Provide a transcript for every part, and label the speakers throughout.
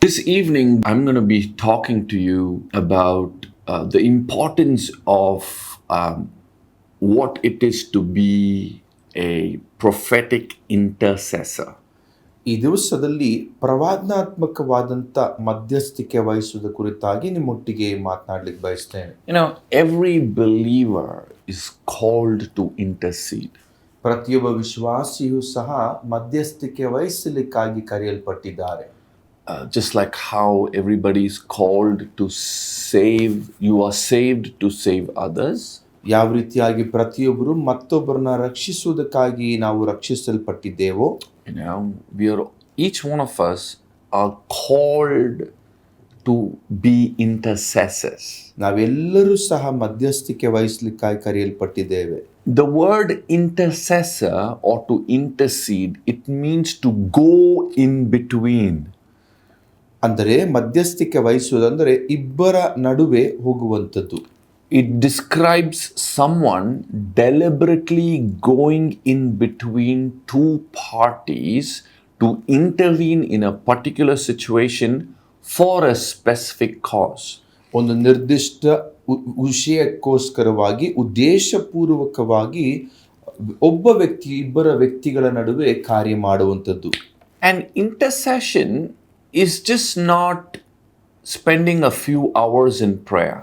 Speaker 1: This evening, I'm going to be talking to you about the importance of what it is to be a prophetic intercessor.
Speaker 2: ಈ ದಿವಸದಲ್ಲಿ ಪ್ರವಾದನಾತ್ಮಕವಾದಂಥ ಮಧ್ಯಸ್ಥಿಕೆ ವಹಿಸುವುದ ಕುರಿತಾಗಿ ನಿಮ್ಮೊಟ್ಟಿಗೆ ಮಾತನಾಡಲಿಕ್ಕೆ ಬಯಸ್ತೇನೆ.
Speaker 1: Every believer is called to intercede.
Speaker 2: ಪ್ರತಿಯೊಬ್ಬ ವಿಶ್ವಾಸಿಯೂ ಸಹ ಮಧ್ಯಸ್ಥಿಕೆ ವಹಿಸಲಿಕ್ಕಾಗಿ ಕರೆಯಲ್ಪಟ್ಟಿದ್ದಾರೆ.
Speaker 1: Just like how everybody is called to save, you are saved to save others.
Speaker 2: ಯಾವ ರೀತಿಯಾಗಿ ಪ್ರತಿಯೊಬ್ಬರು ಮತ್ತೊಬ್ಬರನ್ನ ರಕ್ಷಿಸುವುದಕ್ಕಾಗಿ ನಾವು ರಕ್ಷಿಸಲ್ಪಟ್ಟಿದ್ದೇವೋ,
Speaker 1: each one of us are called to be intercessors.
Speaker 2: ನಾವೆಲ್ಲರೂ ಸಹ ಮಧ್ಯಸ್ಥಿಕೆ ವಹಿಸಲಿಕ್ಕಾಗಿ ಕರೆಯಲ್ಪಟ್ಟಿದ್ದೇವೆ.
Speaker 1: The word intercessor or to intercede, it means to go in between.
Speaker 2: ಅಂದರೆ ಮಧ್ಯಸ್ಥಿಕೆ ವಹಿಸುವುದಂದರೆ ಇಬ್ಬರ ನಡುವೆ ಹೋಗುವಂಥದ್ದು.
Speaker 1: It describes someone deliberately going in between two parties to intervene in a particular situation for a specific cause.
Speaker 2: ಒಂದು ನಿರ್ದಿಷ್ಟ ವಿಷಯಕ್ಕೋಸ್ಕರವಾಗಿ ಉದ್ದೇಶಪೂರ್ವಕವಾಗಿ ಇಬ್ಬರ ವ್ಯಕ್ತಿಗಳ ನಡುವೆ ಕಾರ್ಯ ಮಾಡುವಂಥದ್ದು.
Speaker 1: And intercession is just not spending a few hours in prayer.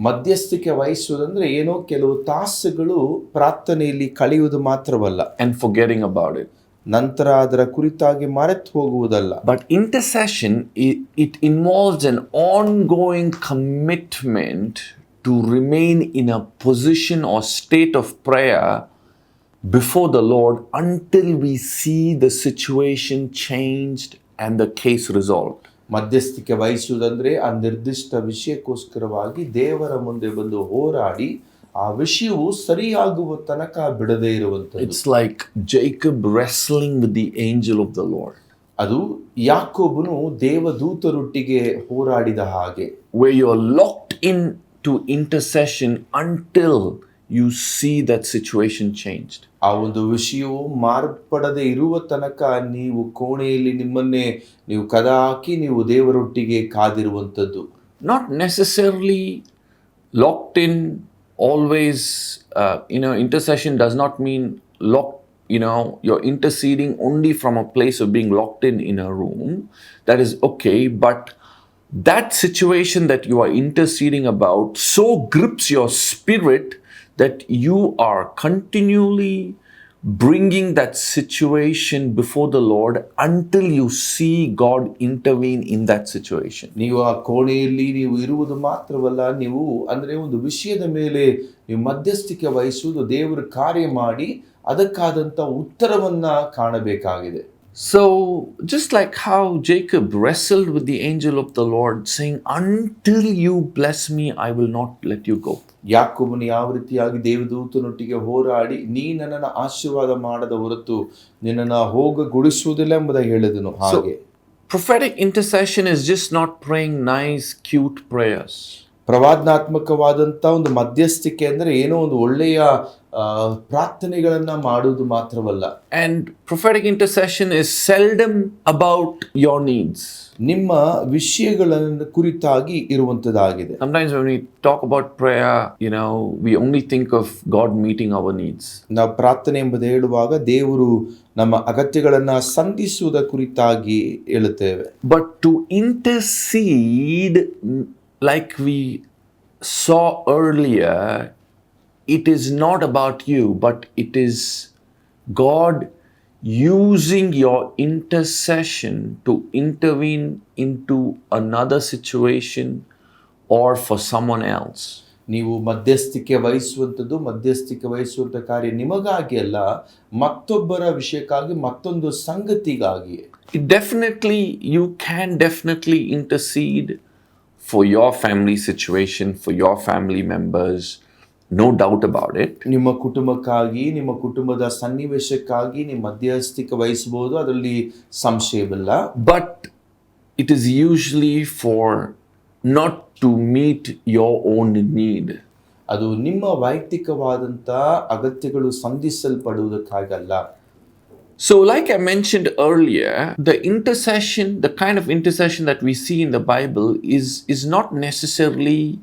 Speaker 2: ಮಧ್ಯಸ್ಥಿಕೆ ವಹಿಸುವುದಂದ್ರೆ ಏನೋ ಕೆಲವು ತಾಸುಗಳು ಪ್ರಾರ್ಥನೆಯಲ್ಲಿ ಕಳೆಯುವುದು ಮಾತ್ರವಲ್ಲ.
Speaker 1: And forgetting about it.
Speaker 2: ನಂತರ ಅದರ ಕುರಿತಾಗಿ ಮರೆತು ಹೋಗುವುದಲ್ಲ.
Speaker 1: But intercession, it involves an ongoing commitment to remain in a position or state of prayer before the Lord until we see the situation changed and the case resolved.
Speaker 2: ಮಧ್ಯಸ್ಥಿಕೆ ವಹಿಸುವುದಂದ್ರೆ ಆ ನಿರ್ದಿಷ್ಟ ವಿಷಯಕ್ಕೋಸ್ಕರವಾಗಿ ದೇವರ ಮುಂದೆ ಬಂದು ಹೋರಾಡಿ ಆ ವಿಷಯವು ಸರಿಯಾಗುವ ತನಕ ಬಿಡದೇ ಇರುವಂಥದ್ದು.
Speaker 1: It's like Jacob wrestling with the angel of the Lord.
Speaker 2: ಅದು ಯಾಕೋಬನು ದೇವದೂತರೊಟ್ಟಿಗೆ ಹೋರಾಡಿದ ಹಾಗೆ.
Speaker 1: Where you are locked in to intercession until you see that situation changed.
Speaker 2: ಆ ಒಂದು ವಿಷಯವು ಮಾರ್ಪಡದೆ ಇರುವ ತನಕ ನೀವು ಕೋಣೆಯಲ್ಲಿ ನಿಮ್ಮನ್ನೇ ನೀವು ಕದ ಹಾಕಿ ನೀವು ದೇವರೊಟ್ಟಿಗೆ ಕಾದಿರುವಂಥದ್ದು.
Speaker 1: Not necessarily locked in always. Intercession does not mean locked. You're interceding only from a place of being locked in a room. That is okay, but that situation that you are interceding about so grips your spirit that you are continually bringing that situation before the Lord until you see God intervene in that situation.
Speaker 2: ನೀವು ಆ ಕೋಣೆಯಲ್ಲಿ ನೀವು ಇರುವುದು ಮಾತ್ರವಲ್ಲ, ನೀವು ಅಂದರೆ ಒಂದು ವಿಷಯದ ಮೇಲೆ ನೀವು ಮಧ್ಯಸ್ಥಿಕೆ ವಹಿಸುವುದು ದೇವರು ಕಾರ್ಯ ಮಾಡಿ ಅದಕ್ಕಾದಂಥ ಉತ್ತರವನ್ನ ಕಾಣಬೇಕಾಗಿದೆ.
Speaker 1: So just like how Jacob wrestled with the angel of the Lord saying, until you bless me, I will not let you go.
Speaker 2: ಯಾಕೋಬನು ಯಾವ ರೀತಿಯಾಗಿ ದೇವದೂತನೊಟ್ಟಿಗೆ ಹೋರಾಡಿ ನೀ ನನ್ನನ್ನು ಆಶೀರ್ವಾದ ಮಾಡದ ಹೊರತು ನಿನ್ನನ್ನು ಹೋಗಗೊಳಿಸುವುದಿಲ್ಲ ಎಂಬುದಾಗಿ ಹೇಳಿದನು. ಹಾಗೆ
Speaker 1: prophetic intercession is just not praying nice cute prayers.
Speaker 2: ಪ್ರವಾದನಾತ್ಮಕವಾದಂಥ ಒಂದು ಮಧ್ಯಸ್ಥಿಕೆ ಅಂದರೆ ಏನೋ ಒಂದು ಒಳ್ಳೆಯ ಪ್ರಾರ್ಥನೆಗಳನ್ನ ಮಾಡುವುದು ಮಾತ್ರವಲ್ಲ.
Speaker 1: And prophetic intercession is seldom about your needs.
Speaker 2: ನಿಮ್ಮ ವಿಷಯಗಳ ಕುರಿತಾಗಿ ಇರುವಂತದ್ದಾಗಿದೆ.
Speaker 1: Sometimes when we talk about prayer, we only think of God meeting our needs.
Speaker 2: ನಾವು ಪ್ರಾರ್ಥನೆ ಎಂಬುದು ಹೇಳುವಾಗ ದೇವರು ನಮ್ಮ ಅಗತ್ಯಗಳನ್ನ ಸಂಧಿಸುವುದ ಕುರಿತಾಗಿ ಹೇಳುತ್ತೇವೆ.
Speaker 1: But to intercede, like we saw earlier, it is not about you, but it is God using your intercession to intervene into another situation or for someone else.
Speaker 2: ನೀವು ಮಧ್ಯಸ್ಥಿಕೆ ವಹಿಸುವಂಥ ಕಾರ್ಯ ನಿಮಗಾಗಿ ಅಲ್ಲ, ಮತ್ತೊಬ್ಬರ ವಿಷಯಕ್ಕಾಗಿ, ಮತ್ತೊಂದು ಸಂಗತಿಗಾಗಿ.
Speaker 1: You can definitely intercede for your family situation, for your family members. No doubt about it.
Speaker 2: ನಿಮ್ಮ ಕುಟುಂಬಕ್ಕಾಗಿ, ನಿಮ್ಮ ಕುಟುಂಬದ ಸನ್ನಿವೇಶಕ್ಕಾಗಿ ನೀವು ಮಧ್ಯಸ್ಥಿಕೆ ವಹಿಸಬಹುದು, ಅದರಲ್ಲಿ ಸಂಶಯವಿಲ್ಲ.
Speaker 1: But it is usually for not to meet your own need.
Speaker 2: ಅದು ನಿಮ್ಮ ವೈಯಕ್ತಿಕವಾದಂಥ ಅಗತ್ಯಗಳು ಸಂಧಿಸಲ್ಪಡುವುದಕ್ಕಾಗಲ್ಲ.
Speaker 1: So, like I mentioned earlier, the intercession, the kind of intercession that we see in the Bible, is not necessarily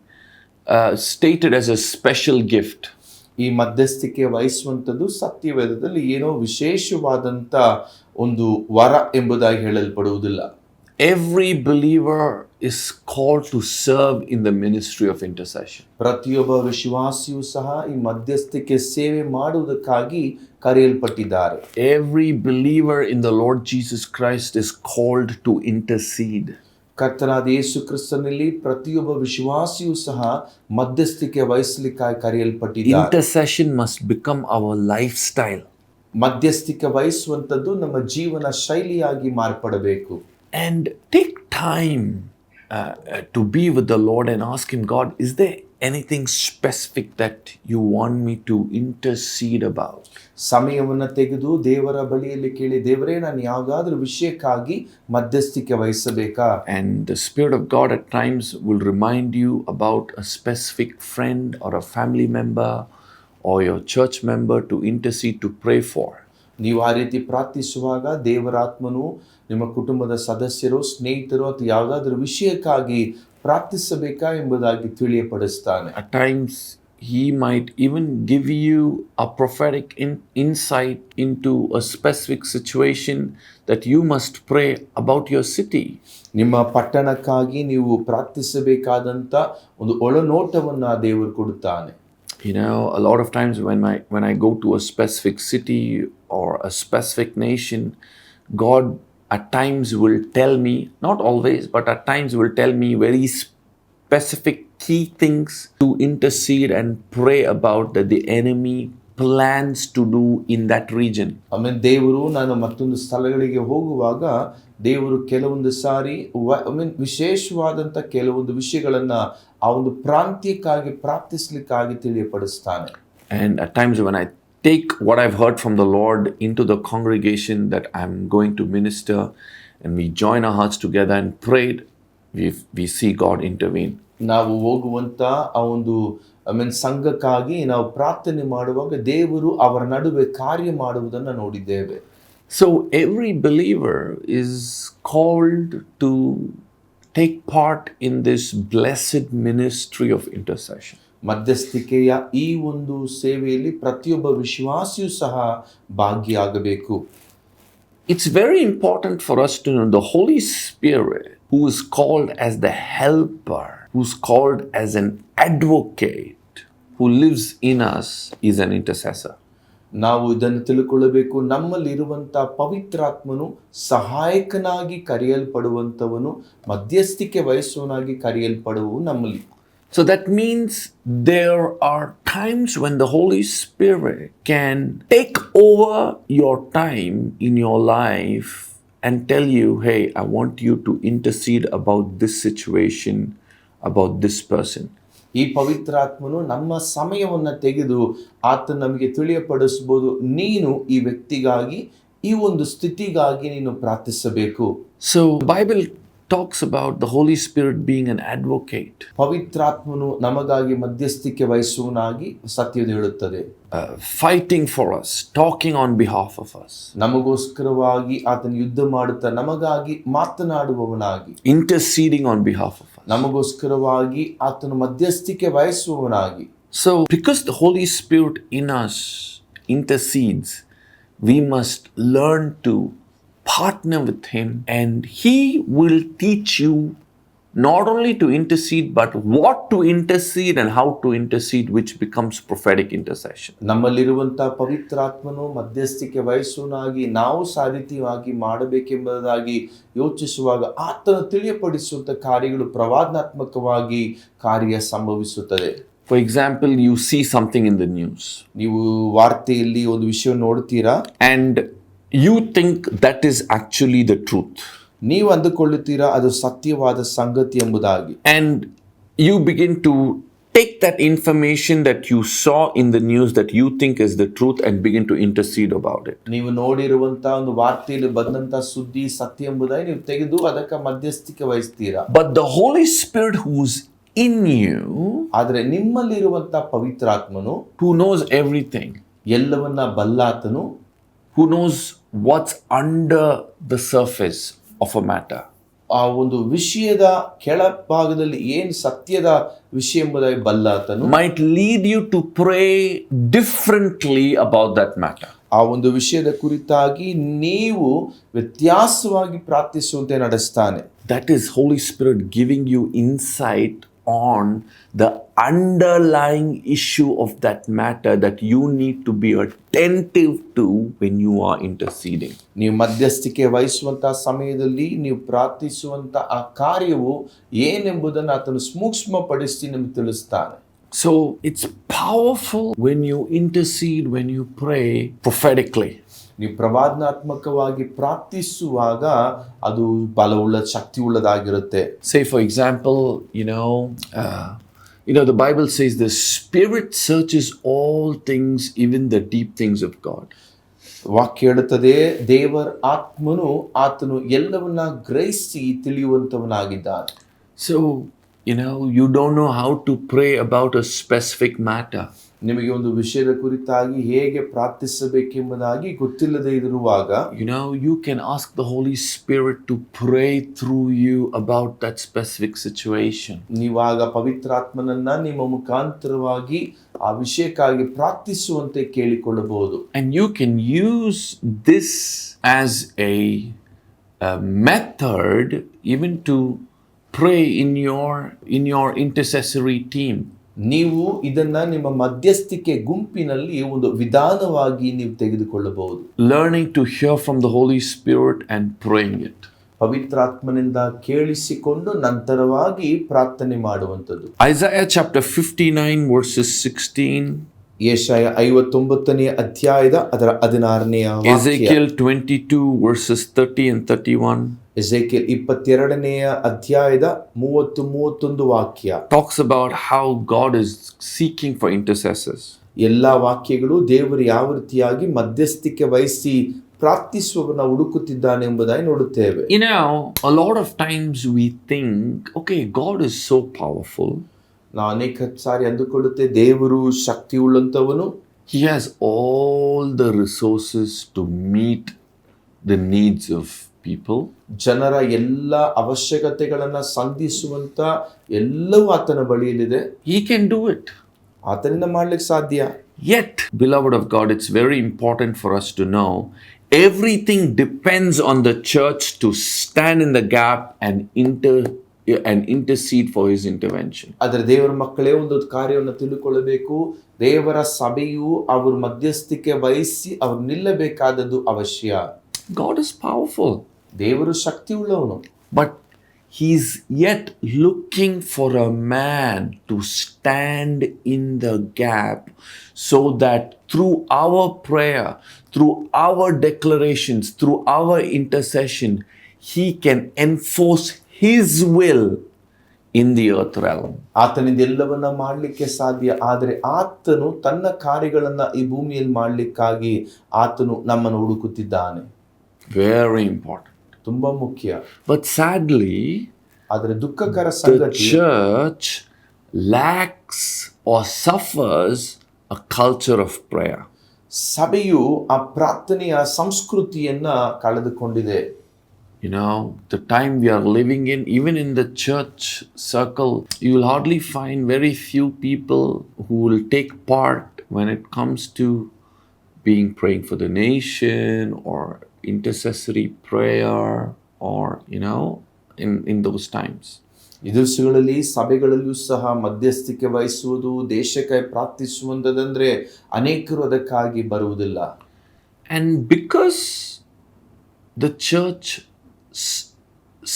Speaker 1: stated as a special gift.
Speaker 2: ಈ ಮಧ್ಯಸ್ಥಿಕೆ ವಹಿಸುವಂಥದ್ದು ಸತ್ಯವೇದದಲ್ಲಿ ಏನೋ ವಿಶೇಷವಾದಂಥ ಒಂದು ವರ ಎಂಬುದಾಗಿ ಹೇಳಲ್ಪಡುವುದಿಲ್ಲ.
Speaker 1: Every believer is called to serve in the ministry of intercession.
Speaker 2: ಪ್ರತಿಯೊಬ್ಬ ವಿಶ್ವಾಸಿಯೂ ಸಹ ಈ ಮಧ್ಯಸ್ಥಿಕೆ ಸೇವೆ ಮಾಡುವುದಕ್ಕಾಗಿ ಕರೆಯಲ್ಪಟ್ಟಿದ್ದಾರೆ.
Speaker 1: Every believer in the Lord Jesus Christ is called to intercede.
Speaker 2: ಕರ್ತನಾದ ಯೇಸು ಕ್ರಿಸ್ತನಲ್ಲಿ ಪ್ರತಿಯೊಬ್ಬ ವಿಶ್ವಾಸಿಯೂ ಸಹ ಮಧ್ಯಸ್ಥಿಕೆ ವಹಿಸಲಿಕ್ಕಾಗಿ ಕರೆಯಲ್ಪಟ್ಟಿದ್ದಾರೆ.
Speaker 1: Intercession must become our lifestyle.
Speaker 2: ಮಧ್ಯಸ್ಥಿಕೆ ವಹಿಸುವಂಥದ್ದು ನಮ್ಮ ಜೀವನ ಶೈಲಿಯಾಗಿ ಮಾರ್ಪಡಬೇಕು.
Speaker 1: And take time to be with the Lord and ask Him, God, is there anything specific that you want me to intercede about?
Speaker 2: ಸಮಯವನ್ನು ತೆಗೆದು ದೇವರ ಬಳಿಯಲ್ಲಿ ಕೇಳಿ, ದೇವರೇ ನಾನು ಯಾವುದಾದ್ರೂ ವಿಷಯಕ್ಕಾಗಿ ಮಧ್ಯಸ್ಥಿಕೆ ವಹಿಸಬೇಕಾ?
Speaker 1: And the Spirit of God at times will remind you about a specific friend or a family member or your church member to intercede, to pray for.
Speaker 2: ನೀವು ಆ ರೀತಿ ಪ್ರಾರ್ಥಿಸುವಾಗ ದೇವರಾತ್ಮನು ನಿಮ್ಮ ಕುಟುಂಬದ ಸದಸ್ಯರು, ಸ್ನೇಹಿತರು ಅಥವಾ ಯಾವುದಾದ್ರೂ ವಿಷಯಕ್ಕಾಗಿ ಪ್ರಾರ್ಥಿಸಬೇಕಾ ಎಂಬುದಾಗಿ ತಿಳಿಯಪಡಿಸ್ತಾನೆ.
Speaker 1: At times He might even give you a prophetic insight into a specific situation that you must pray about your city.
Speaker 2: ನಿಮ್ಮ ಪಟ್ಟಣಕ್ಕಾಗಿ ನೀವು ಪ್ರಾರ್ಥಿಸಬೇಕಾದಂಥ ಒಂದು ಒಳನೋಟವನ್ನು ದೇವರು ಕೊಡುತ್ತಾನೆ.
Speaker 1: You know, a lot of times when I go to a specific city or a specific nation, God at times will tell me, not always, but at times will tell me very specific key things to intercede and pray about that the enemy plans to do in that region.
Speaker 2: ಆಮೇಲೆ ದೇವರು, ನಾನು ಮತ್ತೊಂದು ಸ್ಥಳಗಳಿಗೆ ಹೋಗುವಾಗ ದೇವರು ಕೆಲವೊಂದು ಸಾರಿ ವಿಶೇಷವಾದಂಥ ಕೆಲವೊಂದು ವಿಷಯಗಳನ್ನು ಆ ಒಂದು ಪ್ರಾಂತ್ಯಕ್ಕಾಗಿ ಪ್ರಾರ್ಥಿಸಲಿಕ್ಕಾಗಿ ತಿಳಿಯಪಡಿಸ್ತಾನೆ.
Speaker 1: And at times when I take what I've heard from the Lord into the congregation that I'm going to minister, and we join our hearts together and prayed, we see God intervene.
Speaker 2: ನಾವು ಹೋಗುವಂಥ ಆ ಒಂದು ಸಂಘಕ್ಕಾಗಿ ನಾವು ಪ್ರಾರ್ಥನೆ ಮಾಡುವಾಗ ದೇವರು ಅವರ ನಡುವೆ ಕಾರ್ಯ ಮಾಡುವುದನ್ನು ನೋಡಿದ್ದೇವೆ.
Speaker 1: So every believer is called to take part in this blessed ministry of intercession.
Speaker 2: ಮಧ್ಯಸ್ಥಿಕೆಯ ಈ ಒಂದು ಸೇವೆಯಲ್ಲಿ ಪ್ರತಿಯೊಬ್ಬ ವಿಶ್ವಾಸಿಯೂ ಸಹ ಭಾಗಿಯಾಗಬೇಕು.
Speaker 1: It's very important for us to know the Holy Spirit, who is called as the helper, who's called as an advocate, who lives in us, is an intercessor.
Speaker 2: ನಾವು ಇದನ್ನು ತಿಳ್ಕೊಳ್ಳಬೇಕು. ನಮ್ಮಲ್ಲಿರುವಂಥ ಪವಿತ್ರಾತ್ಮನು ಸಹಾಯಕನಾಗಿ ಕರೆಯಲ್ಪಡುವಂಥವನು, ಮಧ್ಯಸ್ಥಿಕೆ ವಹಿಸುವನಾಗಿ ಕರೆಯಲ್ಪಡುವವು ನಮ್ಮಲ್ಲಿ.
Speaker 1: So that means there are times when the Holy Spirit can take over your time in your life and tell you, hey, I want you to intercede about this situation, about this person.
Speaker 2: ಈ ಪವಿತ್ರಾತ್ಮನು ನಮ್ಮ ಸಮಯವನ್ನು ತೆಗೆದು ಆತ ನಮಗೆ ತಿಳಿಯಪಡಿಸಬಹುದು, ನೀನು ಈ ವ್ಯಕ್ತಿಗಾಗಿ, ಈ ಒಂದು ಸ್ಥಿತಿಗಾಗಿ ನೀನು ಪ್ರಾರ್ಥಿಸಬೇಕು.
Speaker 1: So Bible talks about the Holy Spirit being an advocate.
Speaker 2: ಪವಿತ್ರಾತ್ಮನು ನಮಗಾಗಿ ಮಧ್ಯಸ್ಥಿಕೆ ವಹಿಸುವನಾಗಿ ಸತ್ಯದ ಹೇಳುತ್ತದೆ.
Speaker 1: Fighting for us, talking on behalf of us.
Speaker 2: ನಮಗೋಸ್ಕರವಾಗಿ ಆತನ ಯುದ್ಧ ಮಾಡುತ್ತಾ ನಮಗಾಗಿ ಮಾತನಾಡುವವನಾಗಿ,
Speaker 1: interceding on behalf of us.
Speaker 2: ನಮಗೋಸ್ಕರವಾಗಿ ಆತನು ಮಧ್ಯಸ್ಥಿಕೆ ವಹಿಸುವವನಾಗಿ.
Speaker 1: So because the Holy Spirit in us intercedes, we must learn to partner with Him, and He will teach you not only to intercede, but what to intercede and how to intercede, which becomes prophetic intercession.
Speaker 2: ನಮ್ಮಲ್ಲಿರುವಂಥ ಪವಿತ್ರಾತ್ಮನು ಮಧ್ಯಸ್ಥಿಕೆ ವಹಿಸುವನಾಗಿ ನಾವು ಸಾಧಿತವಾಗಿ ಮಾಡಬೇಕೆಂಬುದಾಗಿ ಯೋಚಿಸುವಾಗ ಆತನು ತಿಳಿಯಪಡಿಸುವಂಥ ಕಾರ್ಯಗಳು ಪ್ರವಾದನಾತ್ಮಕವಾಗಿ ಕಾರ್ಯ ಸಂಭವಿಸುತ್ತದೆ.
Speaker 1: For example, you see something in the news.
Speaker 2: ನೀವು ವಾರ್ತೆಯಲ್ಲಿ ಒಂದು ವಿಷಯ ನೋಡ್ತೀರಾ,
Speaker 1: and you think that is actually the truth.
Speaker 2: ನೀವು ಅಂದುಕೊಳ್ಳುತ್ತೀರಾ ಅದು ಸತ್ಯವಾದ ಸಂಗತಿ ಎಂಬುದಾಗಿ.
Speaker 1: And you begin to take that information that you saw in the news that you think is the truth and begin to intercede about it.
Speaker 2: ನೀವು ನೋಡಿರುವಂತ ಒಂದು ವಾರ್ತೆಯಲ್ಲಿ ಬಂದಂತ ಸುದ್ದಿ ಸತ್ಯ ಎಂಬುದಾಗಿ ನೀವು ತೆಗೆದು ಅದಕ್ಕೆ ಮಧ್ಯಸ್ಥಿಕೆ ವಹಿಸ್ತೀರಾ.
Speaker 1: But the Holy Spirit who's in you,
Speaker 2: ಆದರೆ ನಿಮ್ಮಲ್ಲಿರುವಂತ ಪವಿತ್ರಾತ್ಮನು,
Speaker 1: who knows everything,
Speaker 2: ಎಲ್ಲವನ್ನ ಬಲ್ಲಾತನು,
Speaker 1: who knows what's under the surface of a matter.
Speaker 2: ಆ ಒಂದು ವಿಷಯದ ಕೆಳಭಾಗದಲ್ಲಿ ಏನು ಸತ್ಯದ ವಿಷಯ ಎಂಬುದಾಗಿ ಬಲ್ಲಾತನು
Speaker 1: Might lead you to pray differently about that matter.
Speaker 2: ಆ ಒಂದು ವಿಷಯದ ಕುರಿತಾಗಿ ನೀವು ವ್ಯತ್ಯಾಸವಾಗಿ ಪ್ರಾರ್ಥಿಸುವಂತೆ ನಡೆಸ್ತಾನೆ.
Speaker 1: That is Holy Spirit giving you insight on the underlying issue of that matter that you need to be attentive to when you are interceding.
Speaker 2: ನೀವು ಮಧ್ಯಸ್ಥಿಕೆ ವಹಿಸುವಂತಹ ಸಮಯದಲ್ಲಿ ನೀವು ಪ್ರಾರ್ಥಿಸುವಂತ ಆ ಕಾರ್ಯವು ಏನೆಂಬುದನ್ನು ಆತನು ಸೂಕ್ಷ್ಮಪಡಿಸಿ ನಿಮಗೆ ತಿಳಿಸ್ತಾನೆ.
Speaker 1: So it's powerful when you intercede, when you pray prophetically.
Speaker 2: ನೀವು ಪ್ರವಾದನಾತ್ಮಕವಾಗಿ ಪ್ರಾರ್ಥಿಸುವಾಗ ಅದು ಬಲವುಳ್ಳ ಶಕ್ತಿಯುಳ್ಳದಾಗಿರುತ್ತೆ.
Speaker 1: Say for example, the Bible says the Spirit searches all things, even the deep things of God.
Speaker 2: ವಾಕ್ಯ ಹೇಳುತ್ತದೆ ದೇವರ ಆತ್ಮನು ಆತನು ಎಲ್ಲವನ್ನ ಗ್ರಹಿಸಿ ತಿಳಿಯುವಂತವನಾಗಿದ್ದಾನೆ.
Speaker 1: So you don't know how to pray about a specific matter.
Speaker 2: ನಿಮಗೆ ಒಂದು ವಿಷಯದ ಕುರಿತಾಗಿ ಹೇಗೆ ಪ್ರಾರ್ಥಿಸಬೇಕೆಂಬುದಾಗಿ ಗೊತ್ತಿಲ್ಲದೆ ಇರುವಾಗ
Speaker 1: you can ask the Holy Spirit to pray through you about that specific situation.
Speaker 2: ನೀವಾಗ ಪವಿತ್ರಾತ್ಮನನ್ನ ನಿಮ್ಮ ಮುಖಾಂತರವಾಗಿ ಆ ವಿಷಯಕ್ಕಾಗಿ ಪ್ರಾರ್ಥಿಸುವಂತೆ ಕೇಳಿಕೊಳ್ಳಬಹುದು.
Speaker 1: And you can use this as a method even to pray in your intercessory team.
Speaker 2: ನೀವು ಇದನ್ನ ನಿಮ್ಮ ಮಧ್ಯಸ್ಥಿಕೆ ಗುಂಪಿನಲ್ಲಿ ಒಂದು ವಿಧಾನವಾಗಿ ನೀವು ತೆಗೆದುಕೊಳ್ಳಬಹುದು.
Speaker 1: Learning to hear from the Holy Spirit and praying it.
Speaker 2: ಪವಿತ್ರಾತ್ಮನಿಂದ ಕೇಳಿಸಿಕೊಂಡು ನಂತರವಾಗಿ ಪ್ರಾರ್ಥನೆ ಮಾಡುವಂಥದ್ದು.
Speaker 1: Isaiah chapter 59 verses 16.
Speaker 2: ಯೆಶಾಯ 59ನೇ ಅಧ್ಯಾಯದ ಅದರ 16ನೇ ವಾಕ್ಯ.
Speaker 1: Ezekiel 22 verses 30 and 31.
Speaker 2: ಎಜೆಕಿಯಲ್ 22ನೇ ಅಧ್ಯಾಯದ 30-31 ವಾಕ್ಯ
Speaker 1: talks about how God is seeking for intercessors.
Speaker 2: ಎಲ್ಲಾ ವಾಕ್ಯಗಳು ದೇವರು ಯಾವ ರೀತಿಯಾಗಿ ಮಧ್ಯಸ್ಥಿಕೆ ವಹಿಸಿ ಪ್ರಾರ್ಥಿಸುವವರನ್ನ ಹುಡುಕುತ್ತಿದ್ದಾನೆ ಎಂಬುದಾಗಿ ನೋಡುತ್ತೇವೆ.
Speaker 1: A lot of times we think, okay, God is so powerful.
Speaker 2: ನಾವು ಅನೇಕ ಸಾರಿ ಅಂದುಕೊಳ್ಳುತ್ತೆ ದೇವರು ಶಕ್ತಿ ಉಳ್ಳಂತವನು.
Speaker 1: He has all the resources to meet the needs of people.
Speaker 2: ಜನರ ಎಲ್ಲ ಅವಶ್ಯಕತೆಗಳನ್ನ ಸಂಧಿಸುವಂತ ಎಲ್ಲವೂ ಆತನ ಬಳಿಯಲ್ಲಿದೆ.
Speaker 1: He can do it.
Speaker 2: ಆತನಿಂದ ಮಾಡ್ಲಿಕ್ಕೆ ಸಾಧ್ಯ.
Speaker 1: Yet, beloved of God, it's very important for us to know everything depends on the church to stand in the gap and intercede for his intervention.
Speaker 2: ಆದರೆ ದೇವರ ಮಕ್ಕಳೇ ಒಂದು ಕಾರ್ಯವನ್ನು ತಿಳ್ಕೊಳ್ಳಬೇಕು. ದೇವರ ಸಭೆಯು ಅವರು ಮಧ್ಯಸ್ಥಿಕೆ ವಹಿಸಿ ಅವರು ನಿಲ್ಲಬೇಕಾದದ್ದು ಅವಶ್ಯ.
Speaker 1: God is powerful.
Speaker 2: ದೇವರು ಶಕ್ತಿ ಉಳ್ಳವನು.
Speaker 1: But he's yet looking for a man to stand in the gap so that through our prayer, through our declarations, through our intercession, he can enforce his will in the earth realm.
Speaker 2: ಆತನಿಂದ ಎಲ್ಲವನ್ನ ಮಾಡಲಿಕ್ಕೆ ಸಾಧ್ಯ. ಆದರೆ ಆತನು ತನ್ನ ಕಾರ್ಯಗಳನ್ನ ಈ ಭೂಮಿಯಲ್ಲಿ ಮಾಡಲಿಕ್ಕಾಗಿ ಆತನು ನಮ್ಮನ್ನು ಹುಡುಕುತ್ತಿದ್ದಾನೆ.
Speaker 1: Very important.
Speaker 2: ತುಂಬಾ ಮುಖ್ಯ.
Speaker 1: But sadly,
Speaker 2: ಆದರೆ ದುಃಖಕರ
Speaker 1: the
Speaker 2: ಸಂಗತಿ
Speaker 1: church lacks or suffers a culture of prayer.
Speaker 2: ಸಭೆಯು ಆ ಪ್ರಾರ್ಥನೆಯ ಸಂಸ್ಕೃತಿಯನ್ನ ಕಳೆದುಕೊಂಡಿದೆ.
Speaker 1: The time we are living in, even in the church circle, you will hardly find very few people who will take part when it comes to praying for the nation or intercessory prayer or in those times.
Speaker 2: ಈ ದಿವಸಗಳಲ್ಲಿ ಸಭೆಗಳಲ್ಲೂ ಸಹ ಮಧ್ಯಸ್ಥಿಕೆ ವಹಿಸುವುದು, ದೇಶಕ್ಕಾಗಿ ಪ್ರಾರ್ಥಿಸುವಂತದಂದ್ರೆ ಅನೇಕರು ಅದಕ್ಕಾಗಿ ಬರುವುದಿಲ್ಲ.
Speaker 1: And because the church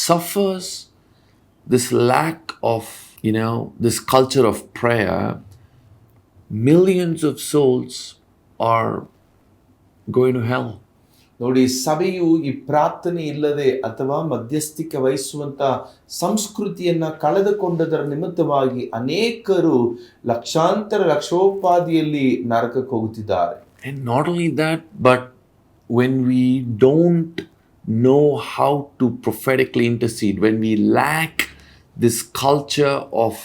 Speaker 1: suffers this lack of this culture of prayer, millions of souls are going to hell.
Speaker 2: ನೋಡಿ, ಸಭೆಯು ಈ ಪ್ರಾರ್ಥನೆ ಇಲ್ಲದೆ ಅಥವಾ ಮಧ್ಯಸ್ಥಿಕೆ ವಹಿಸುವಂತ ಸಂಸ್ಕೃತಿಯನ್ನ ಕಳೆದುಕೊಂಡದರ ನಿಮಿತ್ತವಾಗಿ ಅನೇಕರು ಲಕ್ಷೋಪಾದಿಯಲ್ಲಿ ನರಕಕ್ಕೆ ಹೋಗುತ್ತಿದ್ದಾರೆ.
Speaker 1: And not only that, but when we don't know how to prophetically intercede, when we lack this culture of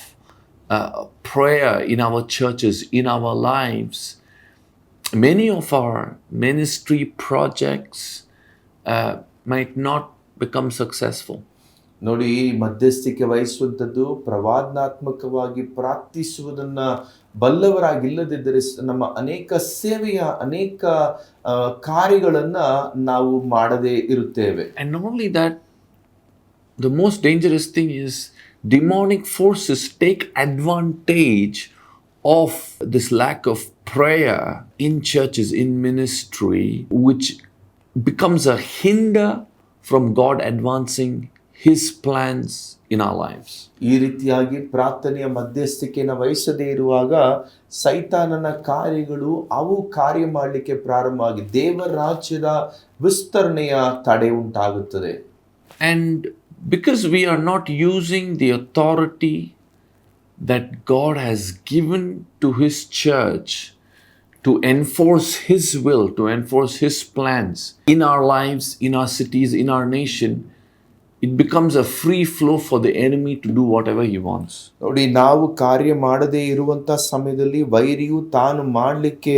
Speaker 1: prayer in our churches, in our lives, many of our ministry projects might not become successful.
Speaker 2: ನೋಡಿ, ಈ ಮಧ್ಯಸ್ಥಿಕೆ ವಹಿಸುವಂಥದ್ದು ಪ್ರವಾದನಾತ್ಮಕವಾಗಿ ಪ್ರಾರ್ಥಿಸುವುದನ್ನ ಬಲ್ಲವರಾಗಿಲ್ಲದಿದ್ದರೆ ನಮ್ಮ ಅನೇಕ ಸೇವೆಯ ಅನೇಕ ಕಾರ್ಯಗಳನ್ನ ನಾವು ಮಾಡದೇ ಇರುತ್ತೇವೆ.
Speaker 1: And not only that, the most dangerous thing is demonic forces take advantage of this lack of prayer in churches, in ministry, which becomes a hinder from God advancing His plans in our lives.
Speaker 2: ಈ ರೀತಿಯಾಗಿ ಪ್ರಾರ್ಥನೆಯ ಮಧ್ಯಸ್ಥಿಕೆಯನ್ನು ವಹಿಸದೇ ಇರುವಾಗ ಸೈತಾನನ ಕಾರ್ಯಗಳು ಅವು ಕಾರ್ಯ ಮಾಡಲಿಕ್ಕೆ ಪ್ರಾರಂಭ ಆಗಿ ದೇವರ ರಾಜ್ಯದ ವಿಸ್ತರಣೆಯ ತಡೆ ಉಂಟಾಗುತ್ತದೆ.
Speaker 1: And because we are not using the authority that God has given to His church to enforce His will, to enforce His plans in our lives, in our cities, in our nation, it becomes a free flow for the enemy to do whatever he wants.
Speaker 2: ನೋಡಿ, ನಾವು ಕಾರ್ಯ ಮಾಡದೇ ಇರುವಂತ ಸಮಯದಲ್ಲಿ ವೈರಿಯು ತಾನು ಮಾಡಲಿಕ್ಕೆ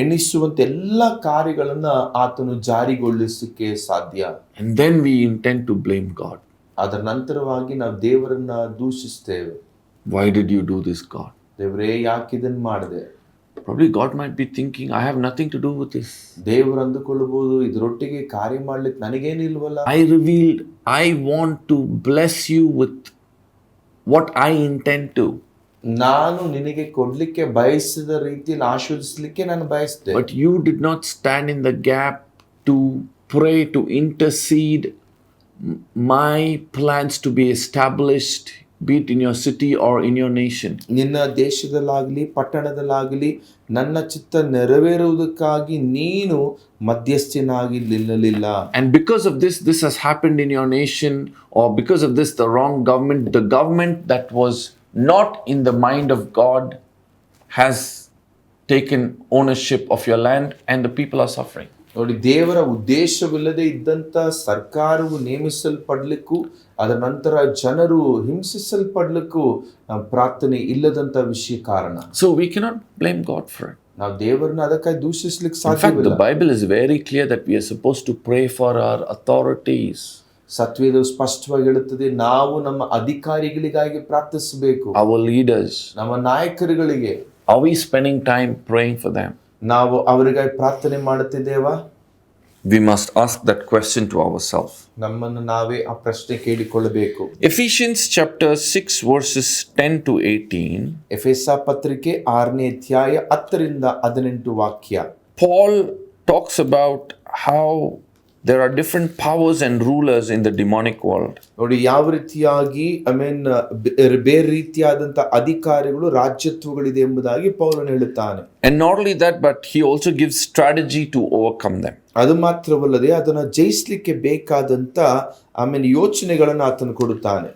Speaker 2: ಎಣಿಸುವಂತ ಎಲ್ಲ ಕಾರ್ಯಗಳನ್ನ ಆತನು ಜಾರಿಗೊಳಿಸಲಿಕ್ಕೆ ಸಾಧ್ಯ.
Speaker 1: And then we intend to blame God.
Speaker 2: ಅದರ ನಂತರವಾಗಿ ನಾವು ದೇವರನ್ನ ದೂಷಿಸ್ತೇವೆ.
Speaker 1: Why did you do this, God?
Speaker 2: ದೇವರೇ, ಯಾಕೆ ಇದನ್ನ ಮಾಡಿದೆ?
Speaker 1: Probably God might be thinking, I have nothing to do with this.
Speaker 2: ದೇವರು ಅಂದುಕೊಳ್ಳಬಹುದು, ಇದರೊಟ್ಟಿಗೆ ಕಾರ್ಯ ಮಾಡ್ಲಿಕ್ಕೆ ನನಗೇನಿಲ್ವಲ್ಲ.
Speaker 1: I want to bless you with what I intend to.
Speaker 2: ನಾನು ನಿನಗೆ ಕೊಡ್ಲಿಕ್ಕೆ ಬಯಸಿದ ರೀತಿಯಲ್ಲಿ ಆಶೀರ್ವದಿಸಲಿಕ್ಕೆ ನಾನು ಬಯಸಿದೆ.
Speaker 1: But you did not stand in the gap to pray, to intercede my plans to be established, be it in your city or in your nation.
Speaker 2: ನಿನ್ನ ದೇಶದಲ್ಲಾಗಲಿ ಪಟ್ಟಣದಲ್ಲಾಗಲಿ ನನ್ನ ಚಿತ್ತ ನೆರವೇರುವುದಕ್ಕಾಗಿ ನೀನು ಮಧ್ಯಸ್ಥನಾಗಿ ನಿಲ್ಲಲಿಲ್ಲ.
Speaker 1: And because of this has happened in your nation, or because of this, the government that was not in the mind of God has taken ownership of your land and the people are suffering.
Speaker 2: ನೋಡಿ, ದೇವರ ಉದ್ದೇಶವಿಲ್ಲದೆ ಇದ್ದಂತ ಸರ್ಕಾರವು ನೇಮಿಸಲ್ಪಡ್ಲಿಕ್ಕೂ ಅದರ ನಂತರ ಜನರು ಹಿಂಸಿಸಲ್ಪಡ್ಲಿಕ್ಕೂ ಪ್ರಾರ್ಥನೆ ಇಲ್ಲದಂತ ವಿಷಯ ಕಾರಣ.
Speaker 1: So we cannot blame God for it.
Speaker 2: ನಾವು ದೇವರನ್ನ ಅದಕ್ಕಾಗಿ ದೂಷಿಸಲಿಕ್ಕೆ
Speaker 1: In fact,
Speaker 2: ಸಾಧ್ಯವಿಲ್ಲ.
Speaker 1: the Bible is very clear that we are supposed to pray for our authorities.
Speaker 2: ಸತ್ವೇದವು ಸ್ಪಷ್ಟವಾಗಿ ಹೇಳುತ್ತದೆ, ನಾವು ನಮ್ಮ ಅಧಿಕಾರಿಗಳಿಗಾಗಿ ಪ್ರಾರ್ಥಿಸಬೇಕು,
Speaker 1: Our leaders.
Speaker 2: ನಮ್ಮ ನಾಯಕರುಗಳಿಗೆ.
Speaker 1: Are we spending time praying for them?
Speaker 2: ನಾವು ಅವರಿಗಾಗಿ ಪ್ರಾರ್ಥನೆ ಮಾಡುತ್ತಿದ್ದೇವಾ?
Speaker 1: We must ask that question to ourselves.
Speaker 2: ನಮ್ಮನ್ನು ನಾವೇ ಆ ಪ್ರಶ್ನೆ ಕೇಳಿಕೊಳ್ಳಬೇಕು.
Speaker 1: Ephesians chapter 6 verses 10 to 18.
Speaker 2: ಎಫೆಸ ಪತ್ರಿಕೆ 6ನೇ ಅಧ್ಯಾಯ 10ರಿಂದ 18 ವಾಕ್ಯ.
Speaker 1: Paul talks about how there are different powers and rulers in the demonic world.
Speaker 2: ನೋಡಿ, ಯಾವ ರೀತಿಯಾಗಿ ಬೇರೆ ರೀತಿಯಾದಂತ ಅಧಿಕಾರಿಗಳು ರಾಜ್ಯತ್ವಗಳಿದೆ ಎಂಬುದಾಗಿ ಪೌಲನು ಹೇಳುತ್ತಾನೆ.
Speaker 1: And not only that, but he also gives strategy to overcome them.
Speaker 2: ಅದು ಮಾತ್ರವಲ್ಲದೆ ಅದನ್ನ ಜಯಿಸಲಿಕ್ಕೆ ಬೇಕಾದಂತ ಯೋಚನೆಗಳನ್ನು ಆತನು ಕೊಡುತ್ತಾನೆ.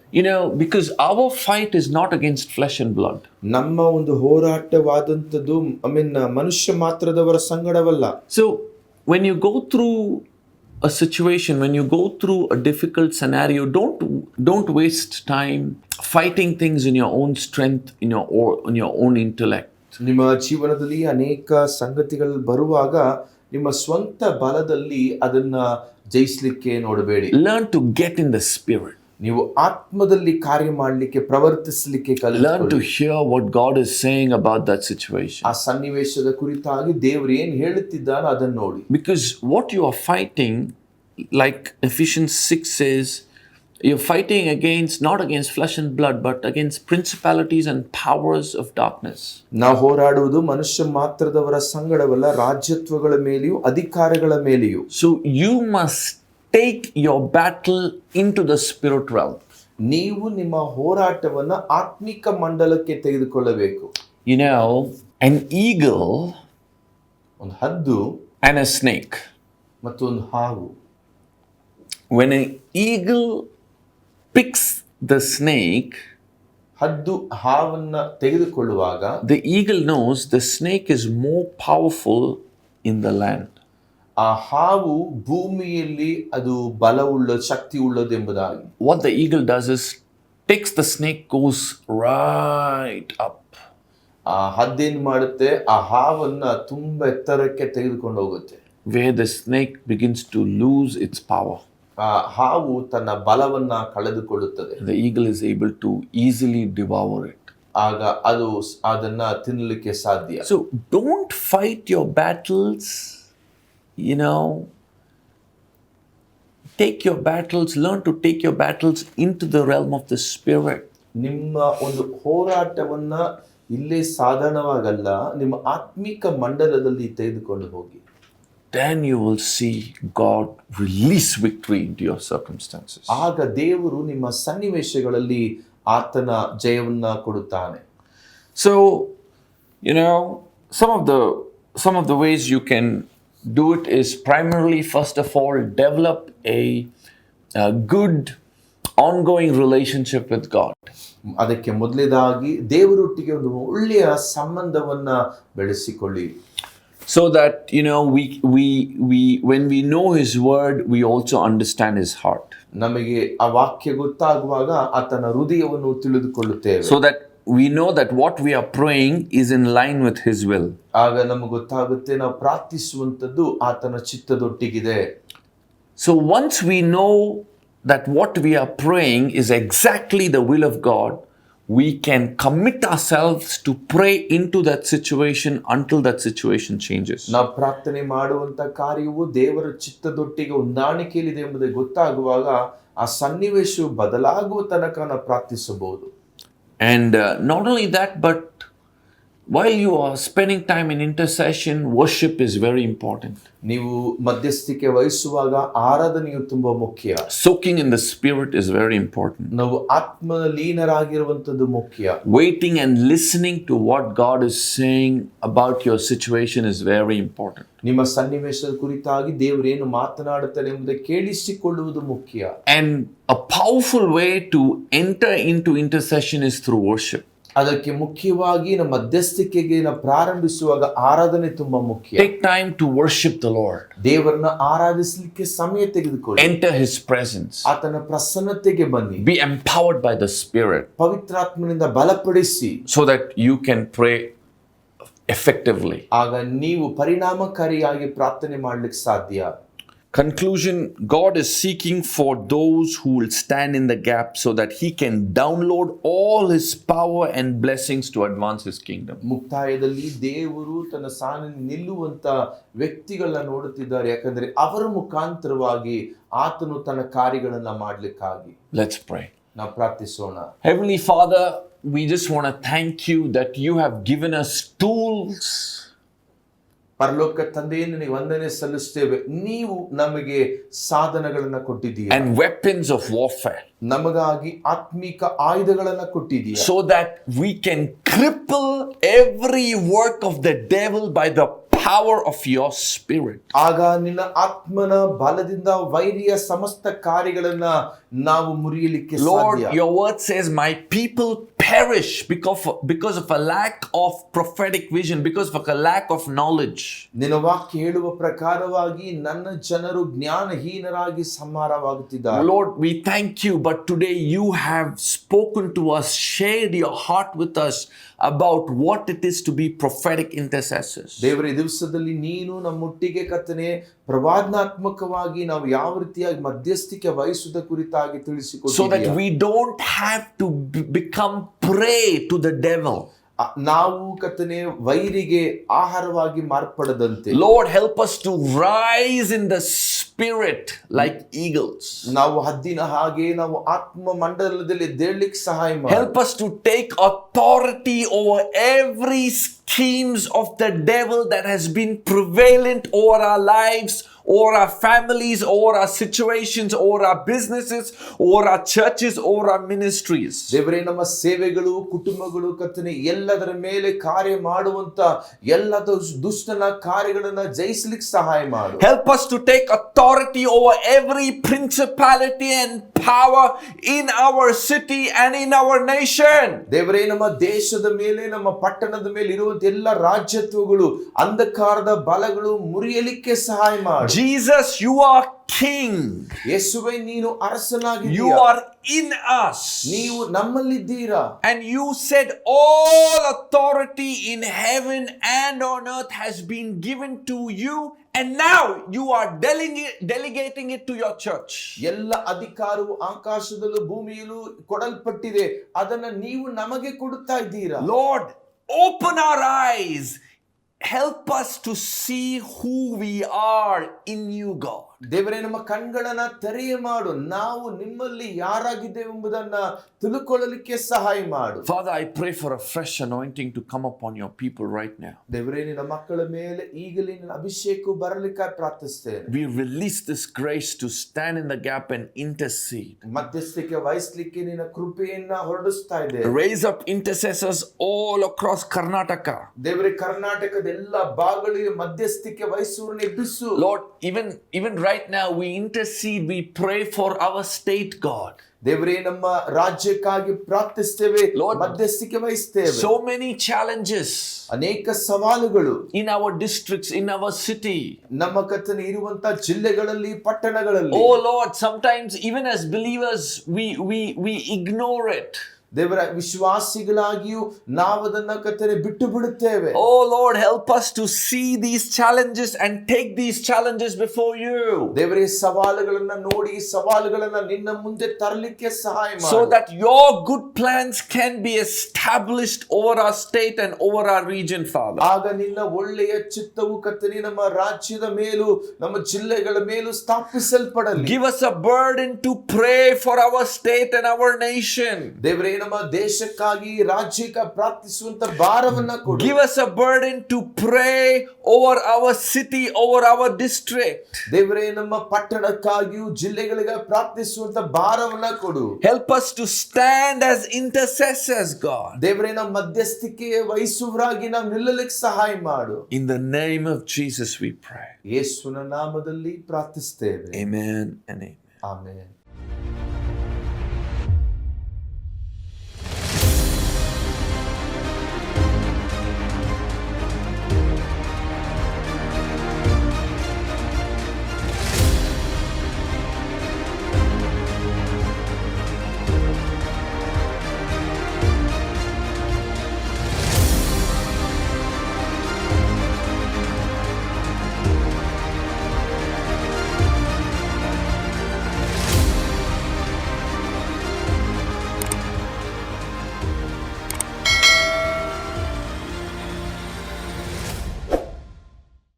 Speaker 1: Because our fight is not against flesh and blood.
Speaker 2: ನಮ್ಮ ಒಂದು ಹೋರಾಟವಾದಂತದ್ದು ಮನುಷ್ಯ ಮಾತ್ರದವರ ಸಂಗಡವಲ್ಲ.
Speaker 1: So when you go through a situation, when you go through a difficult scenario, don't waste time fighting things in your own strength, in your own intellect.
Speaker 2: ನಿಮ್ಮ ಜೀವನದಲ್ಲಿ ಅನೇಕ ಸಂಗತಿಗಳು ಬರುವಾಗ ನಿಮ್ಮ ಸ್ವಂತ ಬಲದಲ್ಲಿ ಅದನ್ನ ಜಯಿಸಲಿಕ್ಕೆ ನೋಡಬೇಡಿ.
Speaker 1: Learn to get in the spirit.
Speaker 2: ನೀವು ಆತ್ಮದಲ್ಲಿ ಕಾರ್ಯ ಮಾಡಲಿಕ್ಕೆ ಪ್ರವರ್ತಿಸಲಿಕ್ಕೆ
Speaker 1: Learn to hear what God is saying about that situation.
Speaker 2: ಆ ಸನ್ನಿವೇಶದ ಕುರಿತಾಗಿ ದೇವರು ಏನು ಹೇಳುತ್ತಿದ್ದಾನೋ ಅದನ್ನು ನೋಡಿ.
Speaker 1: Because what you are fighting, like Ephesians 6 says, you're fighting not against flesh and blood, but against principalities and powers of darkness.
Speaker 2: ನಾವು ಹೋರಾಡುವುದು ಮನುಷ್ಯ ಮಾತ್ರದವರ ಸಂಗಡವಲ್ಲ, ರಾಜ್ಯತ್ವಗಳ ಮೇಲೆಯೂ ಅಧಿಕಾರಗಳ ಮೇಲೆಯೂ.
Speaker 1: So you must take your battle into the spirit realm.
Speaker 2: ನೀವು ನಿಮ್ಮ ಹೋರಾಟವನ್ನ ಆತ್ಮಿಕ ಮಂಡಲಕ್ಕೆ ತೆಗೆದುಕೊಳ್ಳಬೇಕು.
Speaker 1: An eagle,
Speaker 2: ಒಂದು ಹದ್ದು
Speaker 1: and a snake.
Speaker 2: ಮತ್ತು ಒಂದು ಹಾವು.
Speaker 1: When an eagle picks the snake,
Speaker 2: ಹದ್ದು ಹಾವನ್ನ ತೆಗೆದುಕೊಳ್ಳುವಾಗ
Speaker 1: the eagle knows the snake is more powerful in the land.
Speaker 2: ಆ ಹಾವು ಭೂಮಿಯಲ್ಲಿ ಅದು ಬಲವುಳ್ಳ ಶಕ್ತಿ ಉಳ್ಳದು ಎಂಬುದಾಗಿ.
Speaker 1: What the eagle does is takes the snake, goes right up.
Speaker 2: ಆ ಹದ್ದೇನ್ ಮಾಡುತ್ತೆ, ಆ ಹಾವನ್ನ ತುಂಬಾ ಎತ್ತರಕ್ಕೆ ತೆಗೆದುಕೊಂಡು ಹೋಗುತ್ತೆ.
Speaker 1: where the snake begins to lose its power.
Speaker 2: ಆ ಹಾವು ತನ್ನ ಬಲವನ್ನ ಕಳೆದುಕೊಳ್ಳುತ್ತದೆ.
Speaker 1: The eagle is able to easily devour it.
Speaker 2: ಆಗ ಅದು ಅದನ್ನ ತಿನ್ನಲಿಕ್ಕೆ ಸಾಧ್ಯ.
Speaker 1: So don't fight your battles, take your battles, learn to take your battles into the realm of the spirit.
Speaker 2: ನಿಮ್ಮ ಒಂದು ಹೋರಾಟವನ್ನ ಇಲ್ಲೇ ಸಾಧಾರಣವಾಗಲ್ಲ, ನಿಮ್ಮ ಆತ್ಮಿಕ ಮಂಡಲದಲ್ಲಿ ತೆಗೆದುಕೊಂಡು ಹೋಗಿ.
Speaker 1: Then you will see God release victory into your circumstances.
Speaker 2: ಆಗ ದೇವರು ನಿಮ್ಮ ಸನ್ನಿವೇಶಗಳಲ್ಲಿ ಆತನ ಜಯವನ್ನ ಕೊಡುತ್ತಾನೆ.
Speaker 1: So, some of the ways you can do it is primarily, first of all, develop a good ongoing relationship with God.
Speaker 2: ಅದಕ್ಕೆ ಮೊದಲೇದಾಗಿ ದೇವರೊಟ್ಟಿಗೆ ಒಂದು ಒಳ್ಳೆಯ ಸಂಬಂಧವನ್ನ ಬೆಳೆಸಿಕೊಳ್ಳಿ.
Speaker 1: So that we when we know His word, we also understand His heart.
Speaker 2: ನಮಗೆ ಆ ವಾಕ್ಯ ಗೊತ್ತಾಗುವಾಗ ಆತನ ಹೃದಯವನ್ನು ತಿಳಿದುಕೊಳ್ಳುತ್ತೇವೆ.
Speaker 1: So that we know that what we are praying is in line with His will.
Speaker 2: ಆಗ ನಮಗೆ ಗೊತ್ತಾಗುತ್ತೆ ನಾವು ಪ್ರಾರ್ಥಿಸುವಂತದ್ದು ಆತನ ಚಿತ್ತದೊಟ್ಟಿಗಿದೆ.
Speaker 1: So once we know that what we are praying is exactly the will of God, we can commit ourselves to pray into that situation until that situation changes.
Speaker 2: ನಾವು ಪ್ರಾರ್ಥನೆ ಮಾಡುವಂತ ಕಾರ್ಯವು ದೇವರ ಚಿತ್ತದೊಟ್ಟಿಗೆ ಹೊಂದಾಣಿಕೆಯಲ್ಲಿದೆ ಎಂಬುದು ಗೊತ್ತಾಗುವಾಗ ಆ ಸನ್ನಿವೇಶವು ಬದಲಾಗುವ ತನಕ ನಾವು ಪ್ರಾರ್ಥಿಸಬಹುದು.
Speaker 1: And not only that, but while you are spending time in intercession, worship is very important.
Speaker 2: ನೀವು ಮಧ್ಯಸ್ಥಿಕೆ ವಹಿಸುವಾಗ ಆರಾಧನೆಯು ತುಂಬಾ ಮುಖ್ಯ.
Speaker 1: Soaking in the spirit is very important.
Speaker 2: ನಾವು ಆತ್ಮ ಲೀನರಾಗಿರುವಂತದ್ದು ಮುಖ್ಯ.
Speaker 1: Waiting and listening to what God is saying about your situation is very important.
Speaker 2: ನಿಮ್ಮ ಸನ್ನಿವೇಶದ ಕುರಿತಾಗಿ ದೇವರು ಏನು ಮಾತನಾಡುತ್ತಾನೆ ಎಂಬುದನ್ನು ಕೇಳಿಸಿಕೊಳ್ಳುವುದು ಮುಖ್ಯ.
Speaker 1: And a powerful way to enter into intercession is through worship.
Speaker 2: ಅದಕ್ಕೆ ಮುಖ್ಯವಾಗಿ ನಮ್ಮ ಮಧ್ಯಸ್ಥಿಕೆಗೆ ನಾವು ಪ್ರಾರಂಭಿಸುವಾಗ ಆರಾಧನೆ ತುಂಬಾ ಮುಖ್ಯ.
Speaker 1: Take time to worship the Lord.
Speaker 2: ದೇವರನ್ನ ಆರಾಧಿಸಲಿಕ್ಕೆ ಸಮಯ ತೆಗೆದುಕೊಳ್ಳಿ.
Speaker 1: Enter His presence.
Speaker 2: ಆತನ ಪ್ರಸನ್ನತೆಗೆ ಬನ್ನಿ.
Speaker 1: Be empowered by the Spirit.
Speaker 2: ಪವಿತ್ರಾತ್ಮನಿಂದ ಬಲಪಡಿಸಿ.
Speaker 1: So that you can pray effectively.
Speaker 2: ಆಗ ನೀವು ಪರಿಣಾಮಕಾರಿಯಾಗಿ ಪ್ರಾರ್ಥನೆ ಮಾಡಲಿಕ್ಕೆ ಸಾಧ್ಯ.
Speaker 1: Conclusion: God is seeking for those who will stand in the gap so that He can download all His power and blessings to advance His kingdom.
Speaker 2: ಮುಕ್ತಾಯದಲ್ಲಿ ದೇವರು ತನ್ನ ಸಾಲಿನಲ್ಲಿ ನಿಲ್ಲುವಂತ ವ್ಯಕ್ತಿಗಳನ್ನ ನೋಡುತ್ತಿದ್ದಾರೆ, ಯಾಕಂದ್ರೆ ಅವರ ಮುಖಾಂತರವಾಗಿ ಆತನು ತನ್ನ ಕಾರ್ಯಗಳನ್ನ ಮಾಡಲಿಕ್ಕಾಗಿ.
Speaker 1: Let's pray.
Speaker 2: ನಾವು ಪ್ರಾರ್ಥಿಸೋಣ.
Speaker 1: Heavenly Father, we just want to thank you that you have given us tools.
Speaker 2: ಪರಲೋಕ ತಂದೆಯನ್ನು ನಿನಗೆ ವಂದನೆ ಸಲ್ಲಿಸುತ್ತೇವೆ. ನೀವು ನಮಗೆ ಸಾಧನಗಳನ್ನ ಕೊಟ್ಟಿದ್ದೀರಿ
Speaker 1: and weapons of warfare,
Speaker 2: ನಮಗಾಗಿ ಆತ್ಮಿಕ ಆಯುಧಗಳನ್ನ ಕೊಟ್ಟಿದ್ದೀರಿ,
Speaker 1: so that we can cripple every work of the devil by the power of your spirit.
Speaker 2: ಆಗ ನಿನ್ನ ಆತ್ಮನ ಬಲದಿಂದ ವೈರಿಯ ಸಮಸ್ತ ಕಾರ್ಯಗಳನ್ನ ನಾವು ಮುರಿಯಲಿಕ್ಕೆ ಸಾಧ್ಯ.
Speaker 1: Lord, your word says my people perish because of a lack of prophetic vision, because of a lack of knowledge.
Speaker 2: ನಿನ್ನ ವಾಕ್ಯ ಹೇಳುವ ಪ್ರಕಾರವಾಗಿ ನನ್ನ ಜನರು ಜ್ಞಾನಹೀನರಾಗಿ ಸಂಹಾರವಾಗುತ್ತಿದ್ದಾರೆ.
Speaker 1: Lord, we thank you, but today you have spoken to us, shared your heart with us about what it is to be prophetic intercessors.
Speaker 2: ದೇವರ ದಿವಸದಲ್ಲಿ ನೀನು ನಮ್ಮೊಟ್ಟಿಗೆ ಕರ್ತನೇ ಪ್ರವಾದನಾತ್ಮಕವಾಗಿ ನಾವು ಯಾವ ರೀತಿಯಾಗಿ ಮಧ್ಯಸ್ಥಿಕೆ ವಹಿಸುವುದ ಕುರಿತಾಗಿ ತಿಳಿಸಿಕೊಟ್ಟಿದ್ದೀಯ.
Speaker 1: So that we don't have to become prey to the devil.
Speaker 2: ನಾವು ಕರ್ತನೇ ವೈರಿಗೆ ಆಹಾರವಾಗಿ ಮಾರ್ಪಡದಂತೆ.
Speaker 1: Lord, help us to rise in the spirit like eagles.
Speaker 2: ನಾವು ಹದ್ದಿನ ಹಾಗೆ ನಾವು ಆತ್ಮ ಮಂಡಲದಲ್ಲಿ ಎದ್ದೇಳಲಿಕ್ಕೆ ಸಹಾಯ ಮಾಡು.
Speaker 1: Help us to take authority over every schemes of the devil that has been prevalent over our lives, over our families, over our situations, over our businesses, over our churches, over our ministries.
Speaker 2: ದೇವರೇ, ನಮ್ಮ ಸೇವೆಗಳು, ಕುಟುಂಬಗಳು ಕರ್ತನೇ ಎಲ್ಲದರ ಮೇಲೆ ಕಾರ್ಯ ಮಾಡುವಂತ ಎಲ್ಲ ದುಷ್ಟನ ಕಾರ್ಯಗಳನ್ನ ಜಯಿಸಲಿಕ್ಕೆ ಸಹಾಯ ಮಾಡು.
Speaker 1: Help us to take authority over every principality and power in our city and in our nation.
Speaker 2: ದೇವರೇ, ನಮ್ಮ ದೇಶದ ಮೇಲೆ, ನಮ್ಮ ಪಟ್ಟಣದ ಮೇಲೆ ಇರುವಂತ ಎಲ್ಲ ರಾಜ್ಯತ್ವಗಳು, ಅಂಧಕಾರದ ಬಲಗಳು ಮುರಿಯಲಿಕ್ಕೆ ಸಹಾಯ ಮಾಡು.
Speaker 1: Jesus, you are king.
Speaker 2: ಯೇಸುವೇ ನೀನು
Speaker 1: You
Speaker 2: ಅರಸನಾಗಿದ್ದೀಯ,
Speaker 1: are in us.
Speaker 2: ನೀವು ನಮ್ಮಲ್ಲಿದ್ದೀರಾ.
Speaker 1: And you said all authority in heaven and on earth has been given to you, and now you are delegating it to your church.
Speaker 2: ಎಲ್ಲ ಅಧಿಕಾರವು ಆಕಾಶದಲ್ಲೂ ಭೂಮಿಯಲ್ಲೂ ಕೊಡಲ್ಪಟ್ಟಿದೆ, ಅದನ್ನ ನೀವು ನಮಗೆ ಕೊಡುತ್ತಾ ಇದ್ದೀರಾ.
Speaker 1: Lord, open our eyes. Help us to see who we are in you, God.
Speaker 2: ದೇವರೇ, ನಮ್ಮ ಕಣ್ಗಳನ್ನ ತೆರೆಯ ಮಾಡು, ನಾವು ನಿಮ್ಮಲ್ಲಿ ಯಾರಾಗಿದ್ದೇವೆಂಬುದನ್ನ ತಿಳುಕೊಳ್ಳಲಿಕ್ಕೆ ಸಹಾಯ ಮಾಡು.
Speaker 1: Father, I pray for a fresh anointing to come upon your people right now.
Speaker 2: ದೇವರೇ, ನಿನ್ನ ಮಕ್ಕಳ ಮೇಲೆ ಈಗಲೇ ನಿನ್ನ ಅಭಿಷೇಕ ಬರಲಿಕ್ಕೆ ಪ್ರಾರ್ಥಿಸ್ತೇನೆ.
Speaker 1: We release this grace to stand in the gap and intercede.
Speaker 2: ಮಧ್ಯಸ್ಥಿಕೆ ವಹಿಸಲಿಕ್ಕೆ ನಿನ್ನ ಕೃಪೆಯನ್ನ ಹೊರಡಿಸ್ತಾ ಇದೆ.
Speaker 1: Raise up intercessors all across Karnataka.
Speaker 2: ದೇವರೇ, ಕರ್ನಾಟಕದ ಎಲ್ಲ ಭಾಗಗಳಿಗೆ ಮಧ್ಯಸ್ಥಿಕೆ ವಹಿಸುವವರನ್ನು ಎಬ್ಬಿಸು.
Speaker 1: Lord, even right now we intercede, we pray for our state, God.
Speaker 2: ದೇವರೇ, ನಮ್ಮ ರಾಜ್ಯಕ್ಕಾಗಿ ಪ್ರಾರ್ಥಿಸ್ತೇವೆ,
Speaker 1: Lord,
Speaker 2: ಮಧ್ಯಸ್ಥಿಕೆ ವಹಿಸ್ತೇವೆ.
Speaker 1: so many challenges
Speaker 2: ಅನೇಕ ಸವಾಲುಗಳು
Speaker 1: in our districts, in our city.
Speaker 2: ನಮ್ಮ ಕರ್ತನೆ ಇರುವಂತ ಜಿಲ್ಲೆಗಳಲ್ಲಿ, ಪಟ್ಟಣಗಳಲ್ಲಿ.
Speaker 1: Oh Lord, sometimes even as believers we ignore it.
Speaker 2: ದೇವರ ವಿಶ್ವಾಸಿಗಳಾಗಿಯೂ ನಾವದನ್ನ ಕರ್ತನೆ ಬಿಟ್ಟು ಬಿಡುತ್ತೇವೆ.
Speaker 1: Oh Lord, help us to see these challenges and take these challenges before you.
Speaker 2: ದೇವರೇ, ಸವಾಲುಗಳನ್ನ ನೋಡಿ ಸವಾಲುಗಳನ್ನ ನಿನ್ನ ಮುಂದೆ ತರಲಿಕ್ಕೆ ಸಹಾಯ ಮಾಡು.
Speaker 1: So that your good plans can be established over our state and over our region, Father.
Speaker 2: ಆಗ ನಿನ್ನ ಒಳ್ಳೆಯ ಚಿತ್ತವು ಕರ್ತನೆ ನಮ್ಮ ರಾಜ್ಯದ ಮೇಲೂ ನಮ್ಮ ಜಿಲ್ಲೆಗಳ ಮೇಲೂ ಸ್ಥಾಪಿಸಲ್ಪಡಲಿ.
Speaker 1: Give us a burden to pray for our state and our nation.
Speaker 2: ದೇವರೇ, ನಮ್ಮ ದೇಶಕ್ಕಾಗಿ ರಾಜ್ಯಕ್ಕೆ ಪ್ರಾರ್ಥಿಸುವಂತ ಭಾರವನ್ನ ಕೊಡು.
Speaker 1: Give us a burden to pray over our city, over our district.
Speaker 2: ದೇವರೇ, ನಮ್ಮ ಪಟ್ಟಣಕ್ಕಾಗಿಯೂ ಜಿಲ್ಲೆಗಳಿಗೆ ಪ್ರಾರ್ಥಿಸುವಂತ ಭಾರವನ್ನ ಕೊಡು.
Speaker 1: Help us to stand as intercessors, God.
Speaker 2: ದೇವರೇ, ನಮ್ಮ ಮಧ್ಯಸ್ಥಿಕೆ ವಹಿಸುವರಾಗಿ ನಾವು ನಿಲ್ಲಲಿಕ್ಕೆ ಸಹಾಯ ಮಾಡು.
Speaker 1: In the name of Jesus we pray.
Speaker 2: ಯೇಸುವಿನ ನಾಮದಲ್ಲಿ ಪ್ರಾರ್ಥಿಸ್ತೇವೆ.
Speaker 1: Amen and amen.
Speaker 2: ಆಮೆನ್.